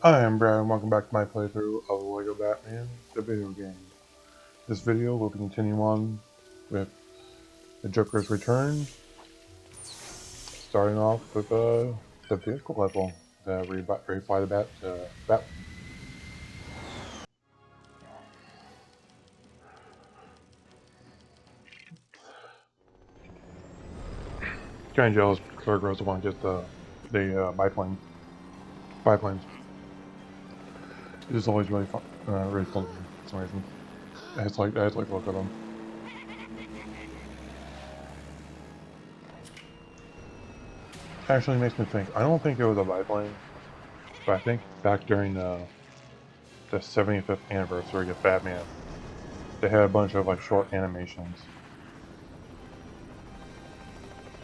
Hi, I'm Brad and welcome back to my playthrough of LEGO Batman, the video game. This video will be continuing on with the Joker's Return, starting off with the vehicle level, the refly the Batwing. Kind of jealous Killer Girls want to get the biplanes. It's always really fun, really fun for some reason. I just like to look at them. Actually makes me think. I don't think it was a biplane, but I think back during the 75th anniversary of Batman, they had a bunch of like short animations,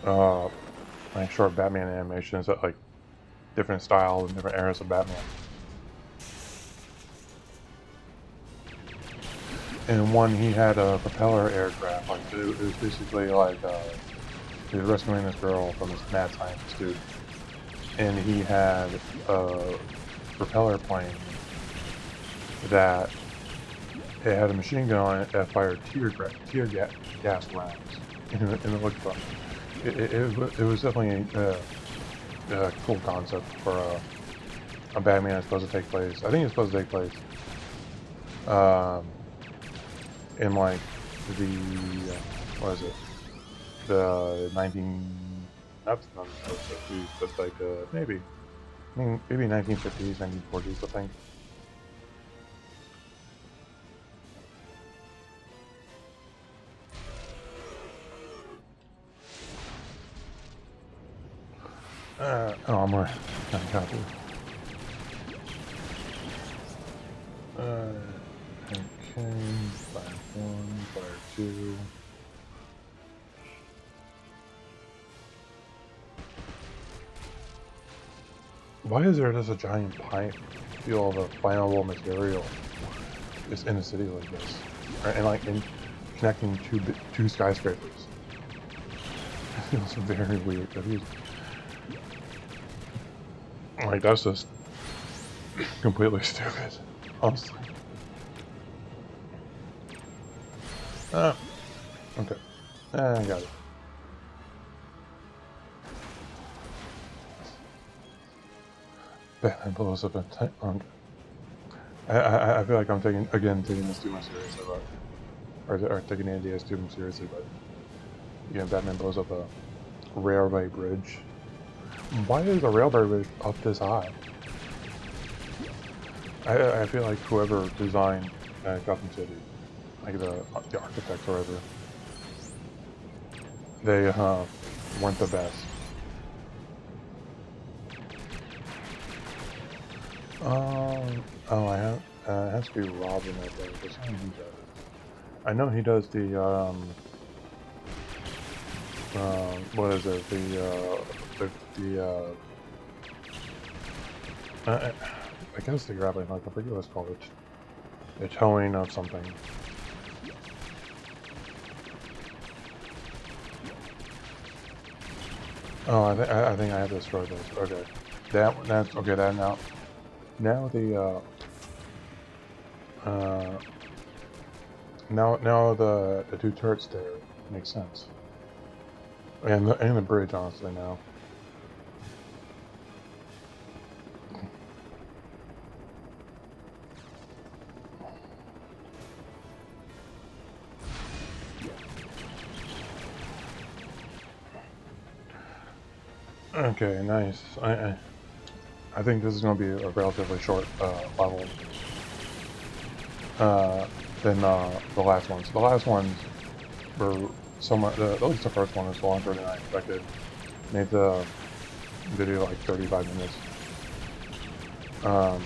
like short Batman animations that like different styles and different eras of Batman. And one, he had a propeller aircraft. Like it was basically like he was rescuing this girl from this mad scientist dude, and he had a propeller plane that it had a machine gun on it that fired tear gas rounds, and it looked fun. It was definitely a cool concept for a Batman that's supposed to take place. I think it's supposed to take place in like the what is it? The 19 not the 50s, but like maybe 1950s, 1940s, I think. Oh, I'm right. I got it. Okay, fire 1, fire 2. Why is there just a giant pipe full of a flammable material just in a city like this? Right? And like connecting two skyscrapers. It feels very weird. Like that's just completely stupid, honestly. Okay. I got it. Batman blows up a tank. Okay. I feel like I'm taking this too much seriously, or taking the ideas too much seriously, but yeah, Batman blows up a railway bridge. Why is the railway bridge up this high? I feel like whoever designed Gotham City, like the architects or whatever, they weren't the best. Oh, it has to be Robin right there. Because he does. I know he does the what is it? I guess the grappling hook. I forget what it's called. The towing of something. Oh, I think I have this for this. Okay, that's okay. That now the now the two turrets there make sense, and the bridge honestly now. Okay, nice. I think this is going to be a relatively short level than the last ones. The last ones were somewhat, at least the first one was longer than I expected. Made the video like 35 minutes. Oh,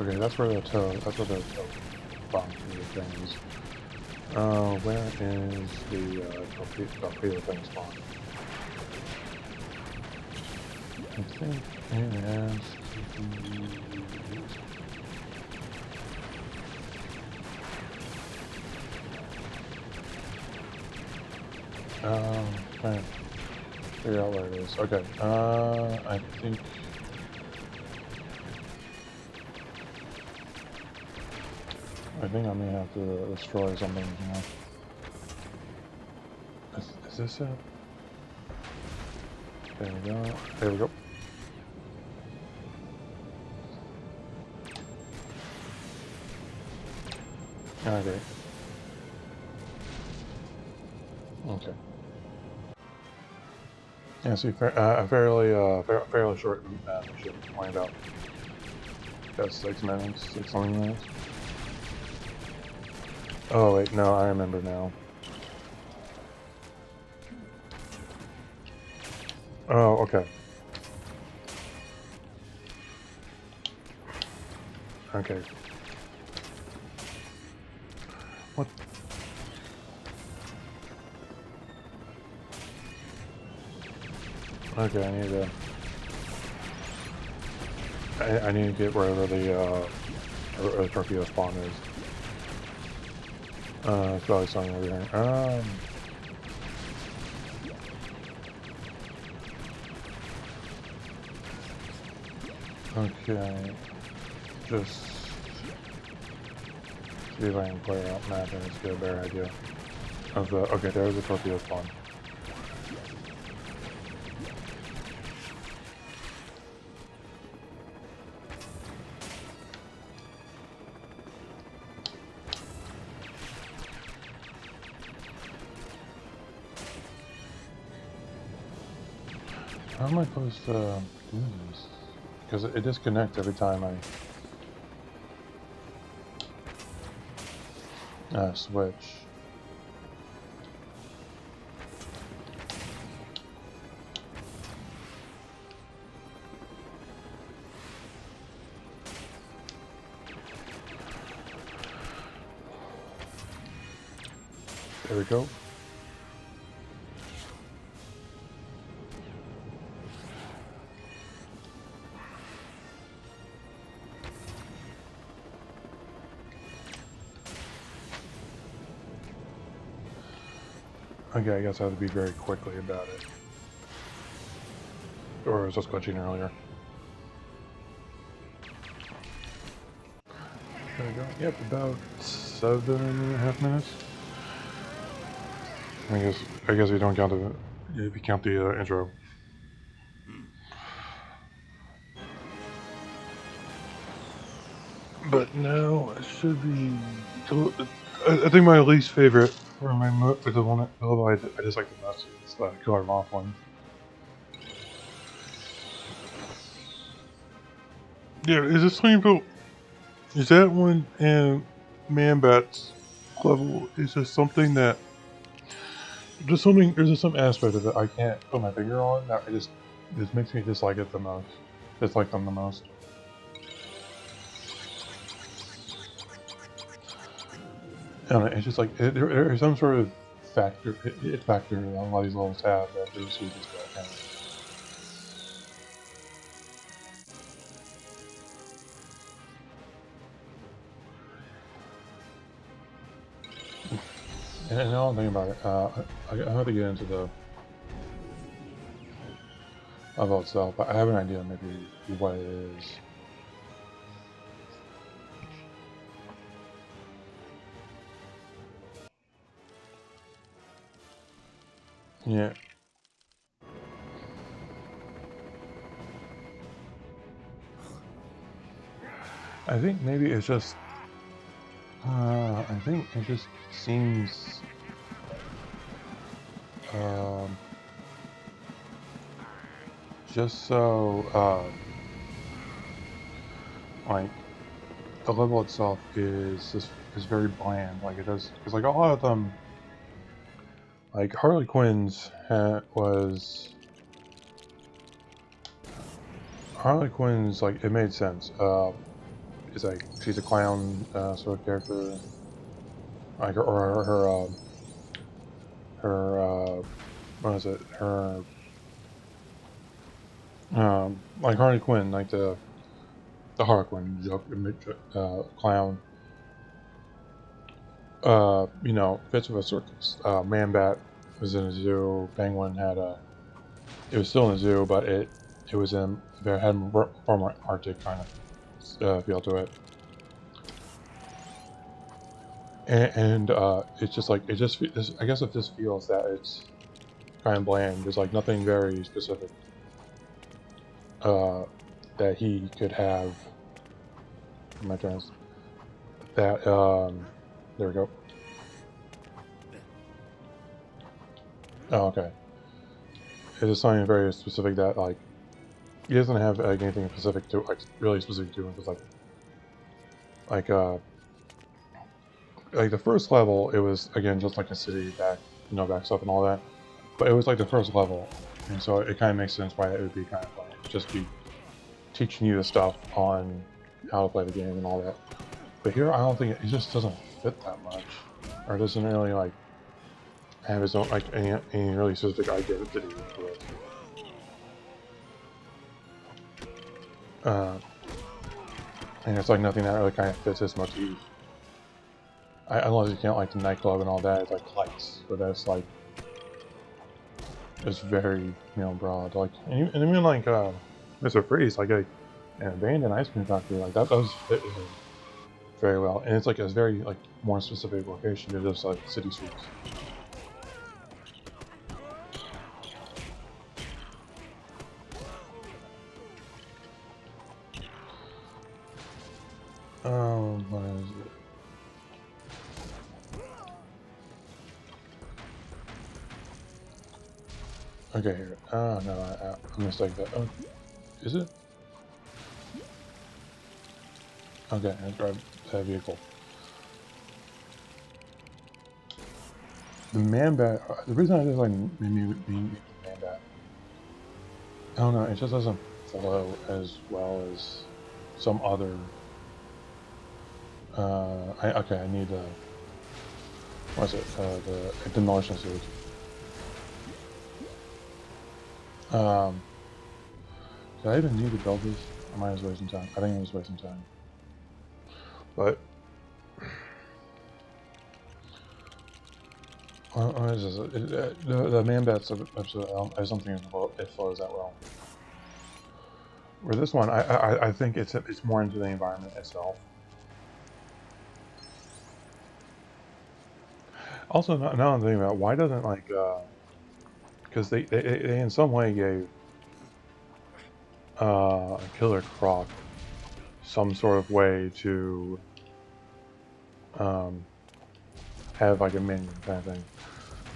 okay, that's where the toe bomb thing is. Where is the torpedo thing spawn? I think it is. Trying to figure out where it is. Okay, I think... I may have to destroy something here. Is this it? There we go. There we go. Okay. Okay. Yeah, see, a fairly short mission. Only about 6 minutes, 6 minutes. Oh wait, no, I remember now. Oh, okay. Okay. What? Okay, I need to get wherever the torpedo spawn is. It's probably something over here. Okay. Just see if I can clear out map and just get a better idea of the... Okay, there's a torpedo spawn. How am I supposed to do this? Because it disconnects every time I switch. There we go. Okay, I guess I have to be very quickly about it. Or was I glitching earlier? There we go. Yep, about 7.5 minutes. I guess we don't count if you count the intro. But now it should be. I think my least favorite, or the level I just like the most, is the Killer Moth one. Yeah, is this thing built? Is that one and Man-Bat's level? Is just something that there's just some aspect of it I can't put my finger on that just makes me dislike it the most. Dislike them the most. And it's just like there's some sort of factor that a lot of these levels have that just do that kind of. And now I'm thinking about it, I have to get into the level itself, but I have an idea maybe what it is. Yeah. I think maybe it's just I think it just seems just so like the level itself is very bland. Like it does, because like a lot of them, like Harley Quinn's like it made sense. It's like she's a clown sort of character, like her what is it? Her like Harley Quinn, like the Harlequin joke, clown. You know, fits with a circus. Man-Bat was in a zoo. Penguin had a. It was still in a zoo, but it was in. It had more Arctic kind of feel to it. And it's just like it just. I guess it just feels that it's kind of bland. There's like nothing very specific that he could have. My turns. That there we go. Oh, okay. It's just something very specific that like he doesn't have like anything specific to like really specific to him. Because like the first level, it was again just like a city back back stuff and all that. But it was like the first level, and so it kind of makes sense why it would be kind of fun. Just be teaching you the stuff on how to play the game and all that. But here, I don't think it just doesn't fit that much, or doesn't really like have his own like any really specific identity to it. And it's like nothing that really kind of fits his motif. Unless you count like the nightclub and all that, it's like lights, but that's like it's very broad. Like and even like Mr. Freeze, like an abandoned ice cream factory, like that does fit him very well, and it's like a very like more specific location than just like city streets. What is it? Okay, here. Oh no, I mistake that. Oh, is it? Okay, let's grab that vehicle. The man bat. The reason I just like maybe being man bat. I don't know. It just doesn't flow as well as some other. I need the. What's it? The demolition suit. Did I even need to build this? Or am I just wasting time? I think I'm just wasting time. But what is this? The man bats episode. I don't think it flows that well. Where this one, I think it's more into the environment itself. Also, now I'm thinking about why doesn't like because they in some way gave Killer Croc some sort of way to have like a minion kind of thing.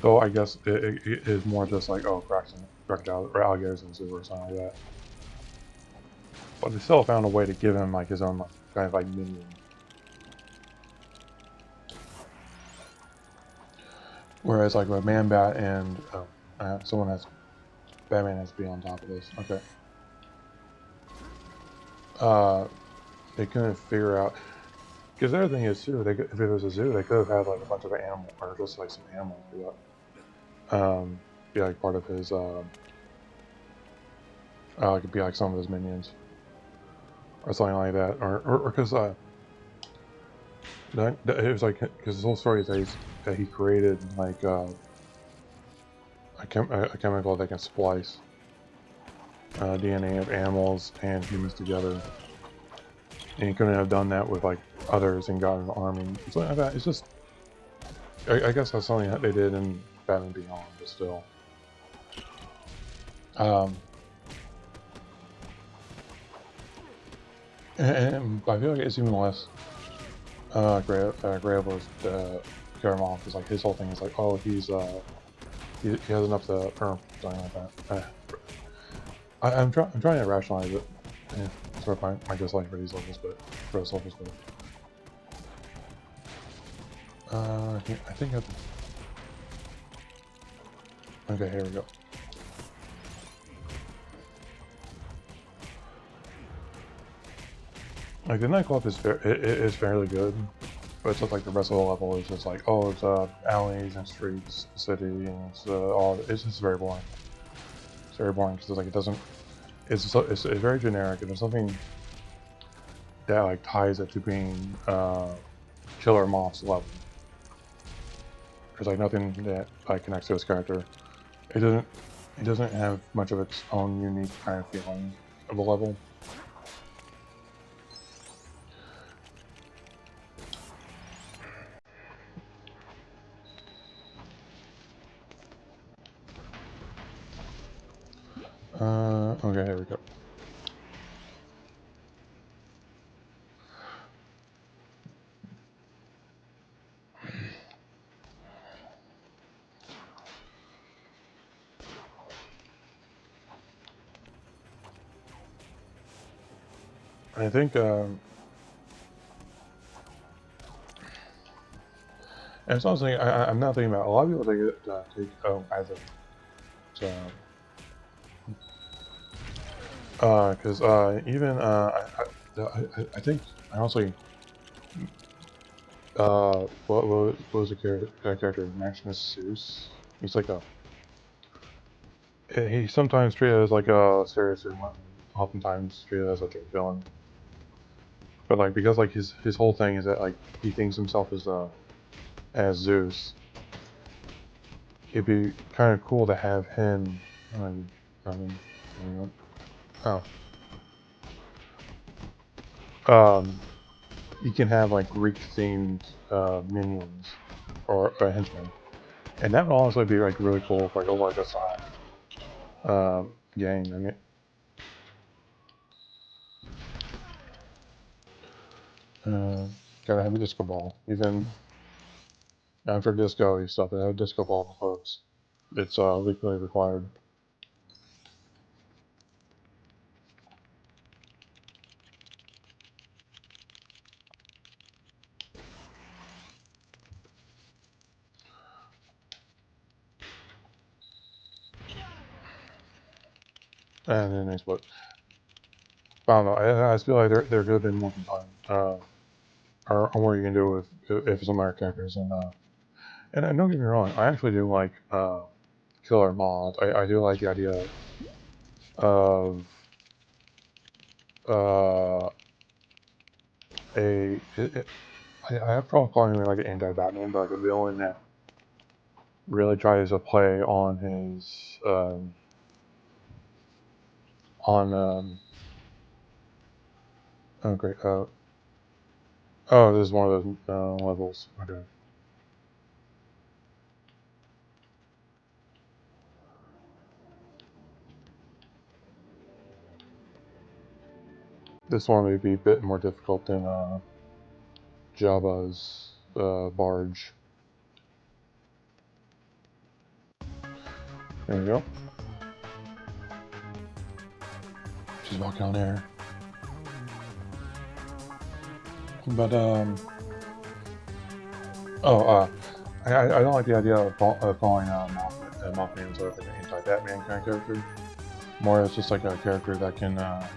Though I guess it is more just like crocodiles or alligators in zoo or something like that. But they still found a way to give him like his own like, kind of like minion. Whereas like with Man-Bat and Batman has to be on top of this. Okay. They couldn't figure out because the other thing is too. If it was a zoo, they could have had like a bunch of animals or just like some animals be like part of his. It could be like some of his minions or something like that, or because it was like because the whole story is that he created like a chemical that can splice DNA of animals and humans together, and he couldn't have done that with like others and gotten an army. So like that. It's just I guess that's something that they did in Batman Beyond, but still. And I feel like it's even less agreeable as Killer Moth, because like his whole thing is like, oh, he has enough to earn something like that. I'm trying to rationalize it. Yeah, sort of my dislike for these levels, but for those levels, but I think I. Okay, here we go. Like the nightclub is fairly good, but it's just like the rest of the level is just like, oh, it's alleys and streets, city, and it's just very boring. It's very boring because like it doesn't. It's very generic, and there's something that like ties it to being Killer Moth's level. there's like nothing that like connects to his character. It doesn't have much of its own unique kind of feeling of a level. Okay, here we go. I think, and it's not something I'm not thinking about. A lot of people take as a because even I think honestly what was the character Maximus Zeus? He's like a he's sometimes treated as like a serious villain, oftentimes treated as like a villain. But like because like his whole thing is that like he thinks himself as Zeus. It'd be kind of cool to have him. Um, oh, you can have like Greek themed minions or henchmen, and that would honestly be like really cool for like over like a side game. I mean, gotta have a disco ball. Even after disco, you still have to have a disco ball to close. It's legally required. And then next, but I don't know. I just feel like there could have been more time, or what you can do with if some of our characters and don't get me wrong, I actually do like Killer Moth. I do like the idea of uh, I have trouble calling him like an anti-Batman, but like a villain that really tries to play on his on oh great oh, this is one of those levels. Okay, this one may be a bit more difficult than Jabba's barge. There you go. She's walking on air, but oh I don't like the idea of calling Mothman sort of like an anti-Batman kind of character. More as just like a character that can that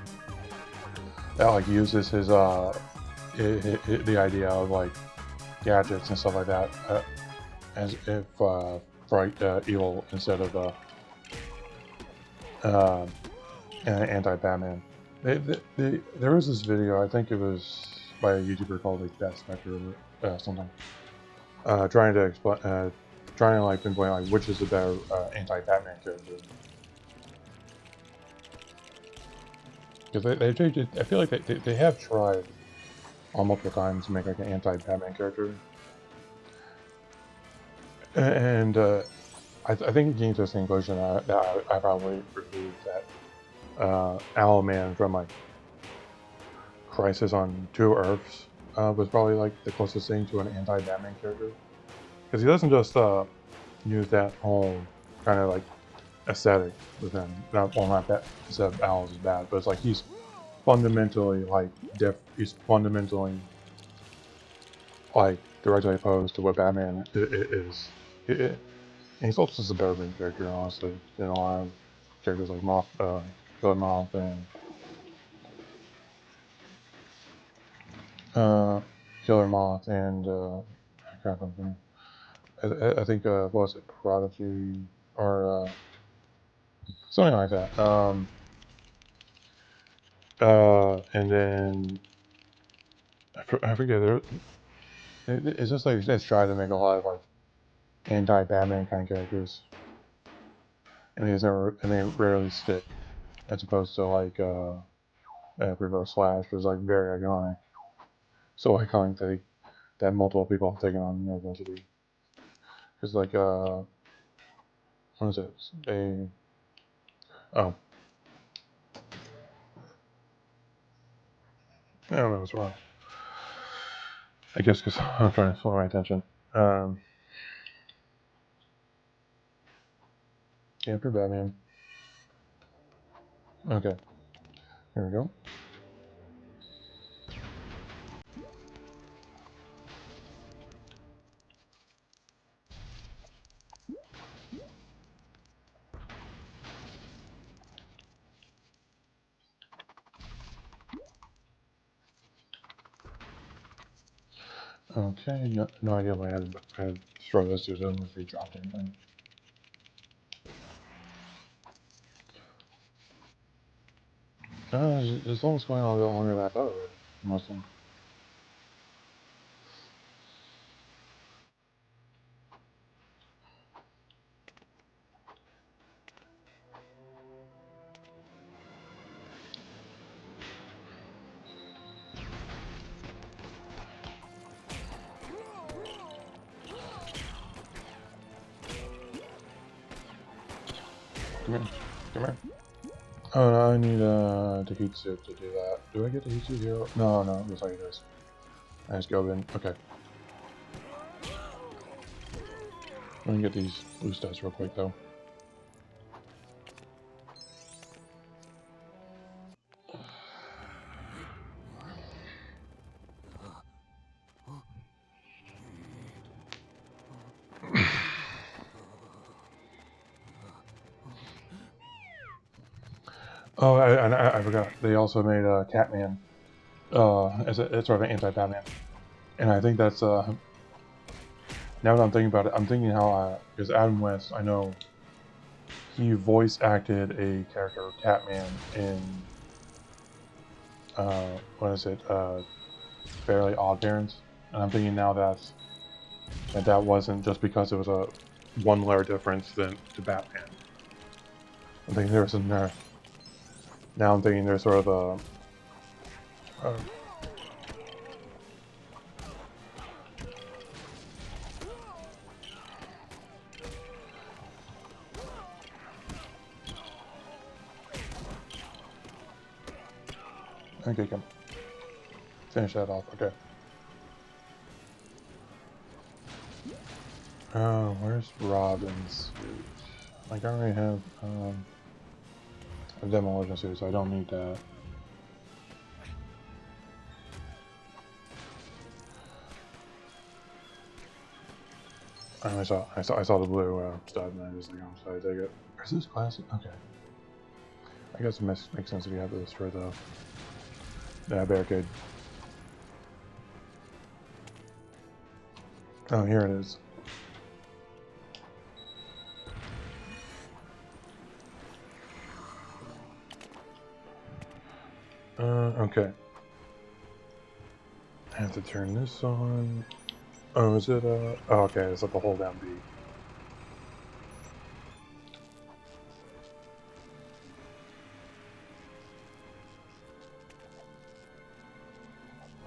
like uses his the idea of like gadgets and stuff like that as if for evil instead of uh, an anti-Batman. There was this video, I think it was by a YouTuber called like dastardly something, trying to explain, trying to like pinpoint like which is the better anti-Batman character. Because they changed it. I feel like they have tried on multiple times to make like an anti-Batman character, and I think it came to the same conclusion that I probably removed that Owlman from like Crisis on Two Earths was probably like the closest thing to an anti-Batman character, because he doesn't just use that whole kind of like aesthetic with him. Not that instead of Owls is bad, but it's like he's fundamentally like he's fundamentally like directly opposed to what Batman is. And he's also just a better written character, honestly, than a lot of characters like Killer Moth, and uh, Killer Moth, and I can't remember. I think what was it, Prodigy, or something like that. And then I forget. It's just like they try to make a lot of like anti-Batman kind of characters, and they rarely stick, as opposed to like Reverse Slash was like very iconic, so iconic that multiple people have taken on University. Because like what is it? Oh, I don't know what's wrong. I guess because I'm trying to slow my attention. Yeah, for Batman. Okay, here we go. Okay, no idea why I had throw those two in if he dropped anything. It's almost going on a bit longer than I thought it would. Mostly. Come here. Come here. Oh, no, I need the heat suit to do that. Do I get the heat suit here? No, no, looks like it is. I just go in. Okay. Let me get these blue studs real quick, though. Oh, I forgot. They also made Catman. It's sort of an anti-Batman, and I think that's now that I'm thinking about it, I'm thinking how because Adam West, I know he voice acted a character of Catman in what is it? Fairly Odd Parents, and I'm thinking now that wasn't just because it was a one layer difference than to Batman. I'm thinking there's some there. Now I'm thinking there's sort of a okay, come finish that off. Okay. Where's Robin's suit? Like I already have a demolition suit, so I don't need that. I saw the blue stud, and I just like, so I take it. Is this classic? Okay. I guess it makes sense if you have this for the barricade. Oh, here it is. Okay. I have to turn this on. Oh, is it oh, okay, it's like a hold down B.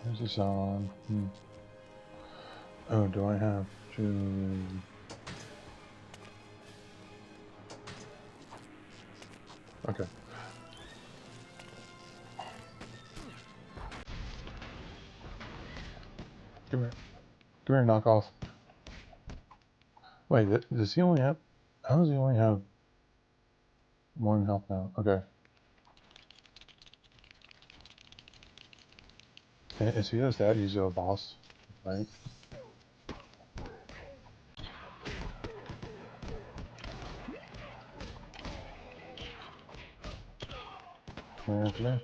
Where's this on? Oh, do I have to... Okay. Come here. Come here, knock off. Wait, does he only have... How does he only have 1 health now? Okay. Is he just that easy of a boss? Right? Come here.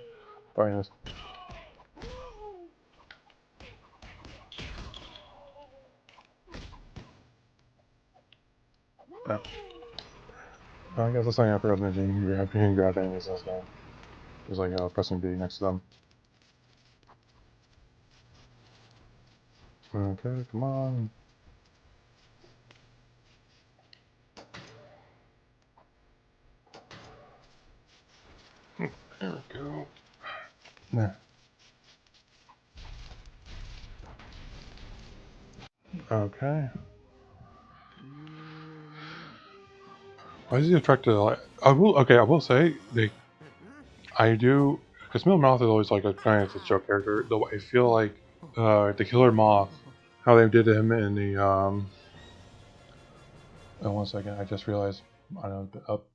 Fine, this. No. I guess that's not after you can grab enemies and stuff. There's like pressing B next to them. Okay, come on. There we go. Nah. Okay. Why is he attracted to, like, I will say, I do, because Killer Moth is always like a kind of a joke character, though I feel like, the Killer Moth, how they did him in the, oh, 1 second, I just realized, I don't know, up,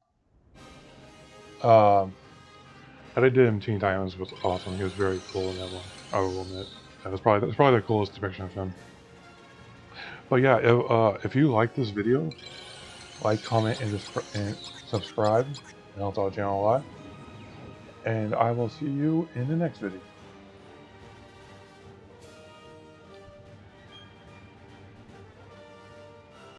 how they did him Teen Titans was awesome. He was very cool in that one, I will admit. That's probably the coolest depiction of him. But yeah, if you like this video, like, comment, and subscribe, and helps our channel a lot. And I will see you in the next video.